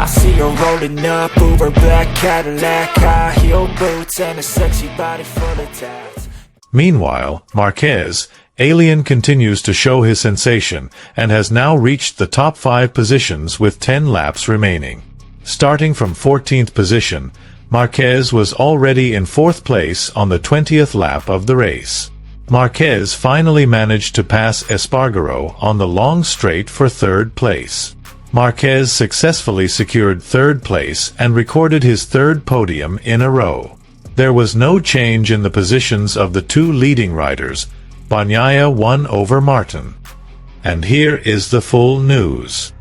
I see her rolling up, Uber black Cadillac, high heel boots and a sexy body full of tats. Meanwhile, Marquez, Alien continues to show his sensation and has now reached the top 5 positions with 10 laps remaining. Starting from 14th position, Marquez was already in 4th place on the 20th lap of the race. Marquez finally managed to pass Espargaro on the long straight for 3rd place. Marquez successfully secured 3rd place and recorded his 3rd podium in a row. There was no change in the positions of the 2 leading riders. Bagnaia won over Martin. And here is the full news.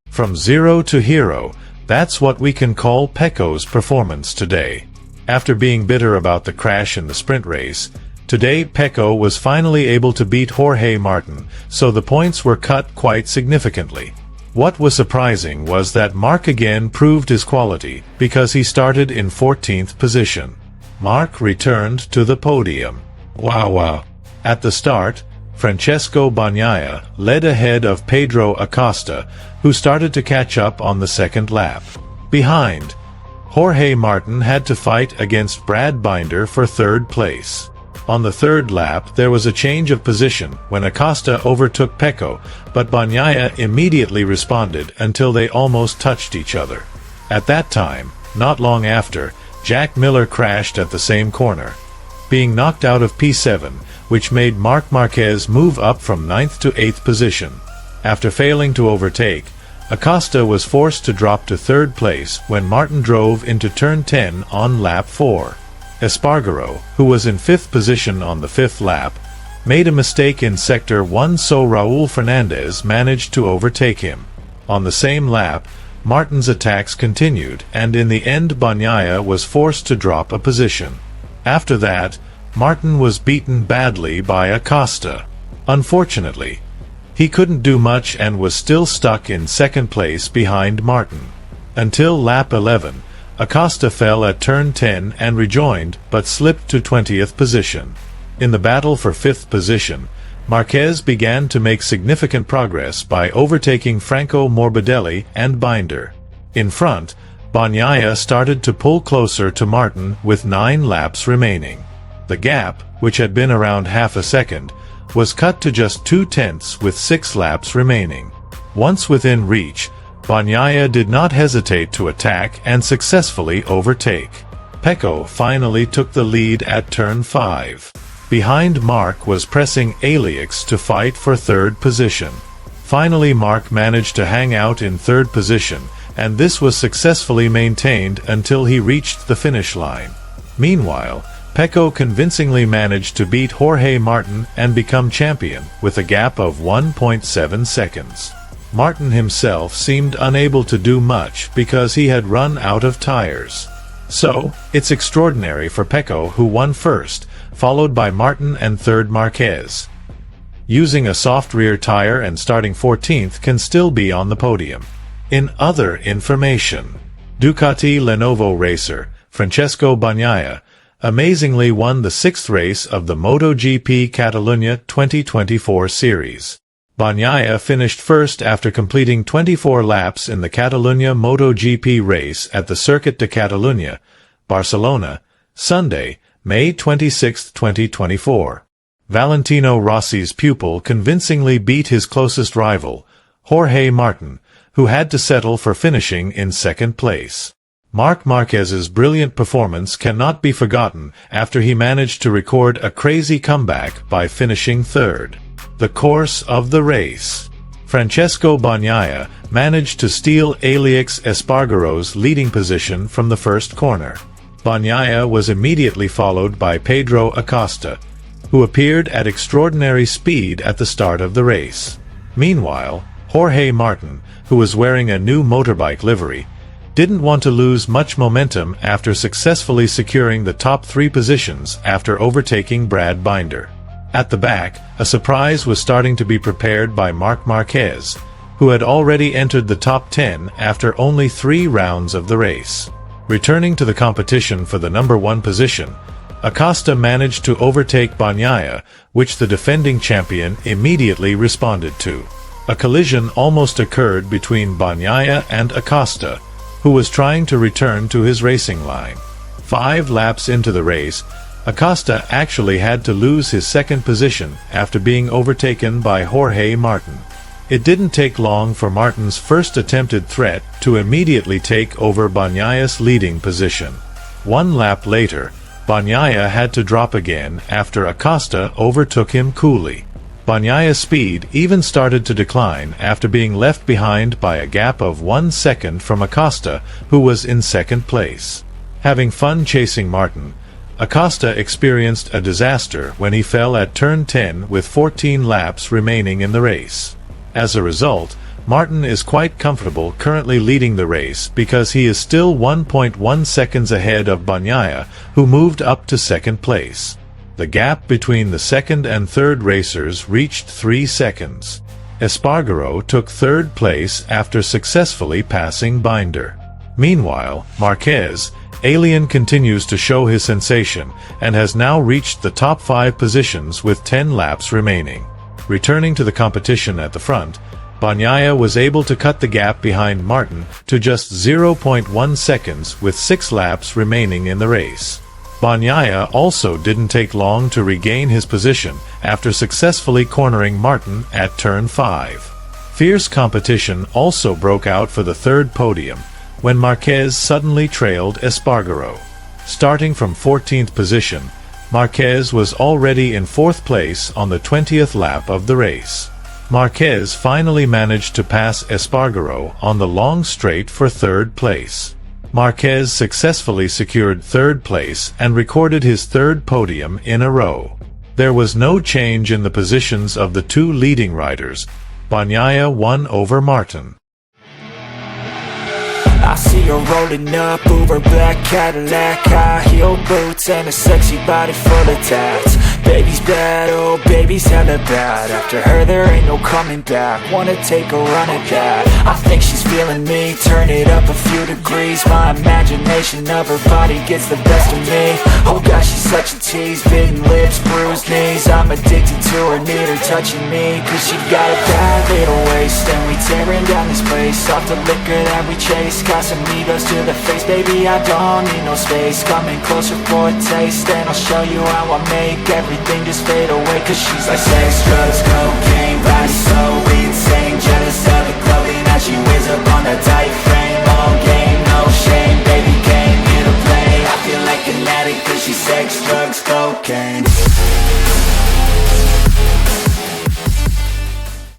From zero to hero, that's what we can call Pecco's performance today. After being bitter about the crash in the sprint race, today Pecco was finally able to beat Jorge Martin, so the points were cut quite significantly. What was surprising was that Marc again proved his quality, because he started in 14th position. Marc returned to the podium. Wow. At the start, Francesco Bagnaia led ahead of Pedro Acosta, who started to catch up on the 2nd lap. Behind, Jorge Martin had to fight against Brad Binder for 3rd place. On the 3rd lap, there was a change of position when Acosta overtook Pecco, but Bagnaia immediately responded until they almost touched each other. At that time, not long after, Jack Miller crashed at the same corner, being knocked out of P7, which made Marc Marquez move up from 9th to 8th position. After failing to overtake, Acosta was forced to drop to 3rd place when Martin drove into turn 10 on lap 4. Espargaro, who was in 5th position on the 5th lap, made a mistake in sector 1, so Raul Fernandez managed to overtake him. On the same lap, Martin's attacks continued, and in the end Bagnaia was forced to drop a position. After that, Martin was beaten badly by Acosta. Unfortunately, he couldn't do much and was still stuck in 2nd place behind Martin. Until lap 11, Acosta fell at turn 10 and rejoined, but slipped to 20th position. In the battle for 5th position, Marquez began to make significant progress by overtaking Franco Morbidelli and Binder. In front, Bagnaia started to pull closer to Martin with 9 laps remaining. The gap, which had been around half a second, was cut to just 2/10 with 6 laps remaining. Once within reach, Bagnaia did not hesitate to attack and successfully overtake. Pecco finally took the lead at turn 5. Behind Marc was pressing Alix to fight for 3rd position. Finally Marc managed to hang out in 3rd position, and this was successfully maintained until he reached the finish line. Meanwhile, Pecco convincingly managed to beat Jorge Martin and become champion with a gap of 1.7 seconds. Martin himself seemed unable to do much because he had run out of tires. So, it's extraordinary for Pecco, who won first, followed by Martin and 3rd Marquez. Using a soft rear tire and starting 14th can still be on the podium. In other information, Ducati Lenovo racer Francesco Bagnaia amazingly won the 6th race of the MotoGP Catalunya 2024 series. Bagnaia finished first after completing 24 laps in the Catalunya MotoGP race at the Circuit de Catalunya, Barcelona, Sunday, May 26, 2024. Valentino Rossi's pupil convincingly beat his closest rival, Jorge Martin, who had to settle for finishing in 2nd place. Marc Marquez's brilliant performance cannot be forgotten after he managed to record a crazy comeback by finishing 3rd. The course of the race. Francesco Bagnaia managed to steal Alix Espargaro's leading position from the first corner. Bagnaia was immediately followed by Pedro Acosta, who appeared at extraordinary speed at the start of the race. Meanwhile, Jorge Martin, who was wearing a new motorbike livery, didn't want to lose much momentum after successfully securing the top 3 positions after overtaking Brad Binder. At the back, a surprise was starting to be prepared by Marc Marquez, who had already entered the top 10 after only 3 rounds of the race. Returning to the competition for the number 1 position, Acosta managed to overtake Bagnaia, which the defending champion immediately responded to. A collision almost occurred between Bagnaia and Acosta, who was trying to return to his racing line. 5 laps into the race, Acosta actually had to lose his second position after being overtaken by Jorge Martin. It didn't take long for Martin's first attempted threat to immediately take over Bagnaia's leading position. 1 lap later, Bagnaia had to drop again after Acosta overtook him coolly. Bagnaia's speed even started to decline after being left behind by a gap of 1 second from Acosta, who was in second place. Having fun chasing Martin, Acosta experienced a disaster when he fell at turn 10 with 14 laps remaining in the race. As a result, Martin is quite comfortable currently leading the race because he is still 1.1 seconds ahead of Bagnaia, who moved up to second place. The gap between the second and third racers reached 3 seconds. Espargaro took third place after successfully passing Binder. Meanwhile, Marquez, Alien continues to show his sensation and has now reached the top 5 positions with 10 laps remaining. Returning to the competition at the front, Bagnaia was able to cut the gap behind Martin to just 0.1 seconds with 6 laps remaining in the race. Bagnaia also didn't take long to regain his position after successfully cornering Martin at turn 5. Fierce competition also broke out for the third podium, when Marquez suddenly trailed Espargaro. Starting from 14th position, Marquez was already in 4th place on the 20th lap of the race. Marquez finally managed to pass Espargaro on the long straight for third place. Marquez successfully secured third place and recorded his third podium in a row. There was no change in the positions of the 2 leading riders. Bagnaia won over Martin. I see her rolling up, Uber black Cadillac, high heel boots and a sexy body full of tats. Baby's bad, oh baby's hella bad. After her there ain't no coming back. Wanna take a run at that. I think she's feeling me, turn it up a few degrees. My imagination of her body gets the best of me. Oh gosh, she's such a tease, bitten lips, bruised knees. I'm addicted to her, need her touching me, cause she got a bad little waist. And we tearing down this place, off the liquor that we chase. Casamigos to the face, baby, I don't need no space. Coming closer for a taste, and I'll show you how I make everything just fade away. Cause she's like sex, drugs,